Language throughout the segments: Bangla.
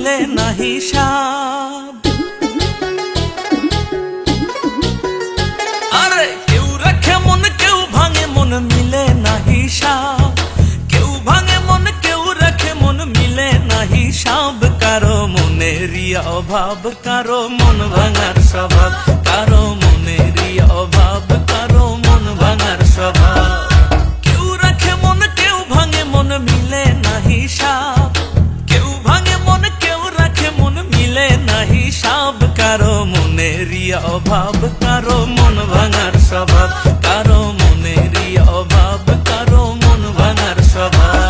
মিলে না হিসাব। আরে কেউ রাখে মন কেউ ভাঙে মন মিলে না হিসাব। কেউ ভাঙে মন কেউ রাখে মন মিলে না হিসাব। কারো মনেরই অভাব, কারো মন ভাঙার স্বভাব, কারো মনেরই অভাব, কারো মন ভাঙার স্বভাব। কেউ রাখে মন কেউ ভাঙে মন মিলে না হিসাব। কেউ ভাঙে মন কেউ রাখে মন মিলে না হিসাব। কারো মনেরই অভাব, কারো মন ভাঙার স্বভাব, কারো মনেরই অভাব, কারো মন ভাঙার স্বভাব।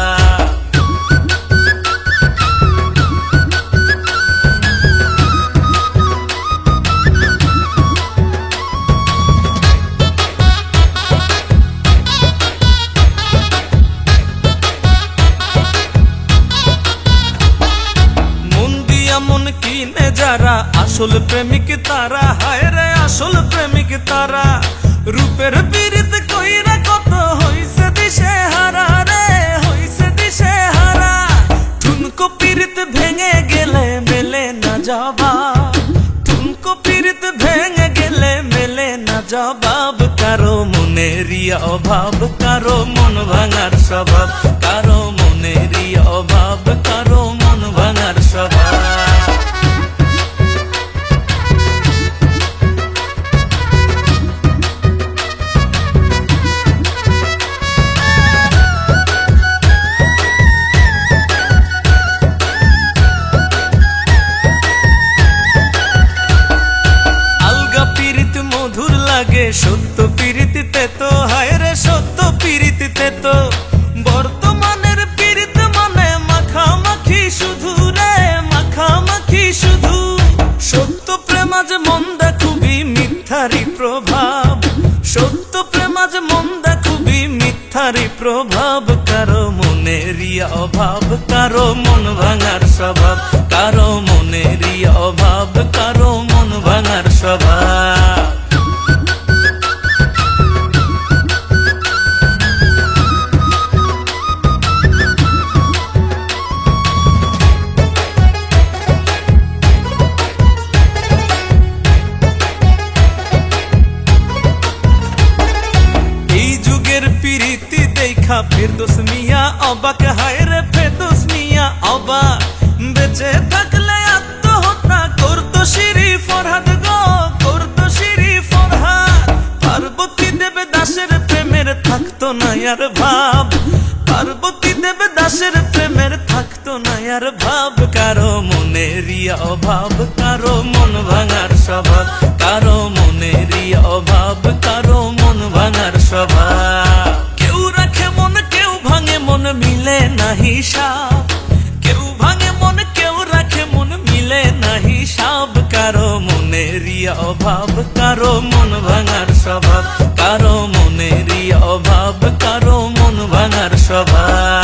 মন কিনে যারা আসল প্রেমিক তারা, হায় রে আসল প্রেমিক তারা। রূপের পীড়িত কইরা কত হইছে দিশে হারা রে, হইছে দিশে হারা। ঠুনকো পীড়িত ভেঙে গেলে মেলে না জবাব, ঠুনকো পীড়িত ভেঙে গেলে মেলে না জবাব। কারো মনেরই অভাব, কারো মন ভাঙার স্বভাব, কারো মনেরই অভাব, কারো মন ভাঙার স্বভাব। সত্য পীড়িতিতে তো, হায় রে সত্য পীড়িতিতে তো। বর্তমানের পীড়িত মানে মাখামাখি শুধু রে, মাখামাখি শুধু। সত্য প্রেম আজ মন্দা খুবই মিথ্যারি প্রভাব, সত্য প্রেম আজ মন্দা খুবই মিথ্যারি প্রভাব। কারো মনেরই অভাব, কারো মন ভাঙার স্বভাব, কারো মনেরই অভাব, কারো মন ভাঙার স্বভাব। প্রীতি দেখা ফেরদৌস মিয়া অবাক, হায় রে ফেরদৌস মিয়া অবাক। বেঁচে থাকলে আত্মহত্যা করতো শিরি ফরহাদ গো, করতো শিরি ফরহাদ। পার্বতী দেবে দাসের প্রেমের থাকতো না আর ভাব, পার্বতী দেবে দাসের প্রেমের থাকতো না আর ভাব। কারো মনেরই অভাব, কারো মন ভাঙার স্বভাব, কারো মনেরই অভাব, কারো মন ভাঙার স্বভাব। কেউ রাখে মন কেউ ভাঙে মন মিলে না হিসাব। কেউ ভাঙে মন কেউ রাখে মন মিলে না হিসাব। কারো মনেরই অভাব, কারো মন ভাঙার স্বভাব, কারো মনেরই অভাব, কারো মন ভাঙার স্বভাব।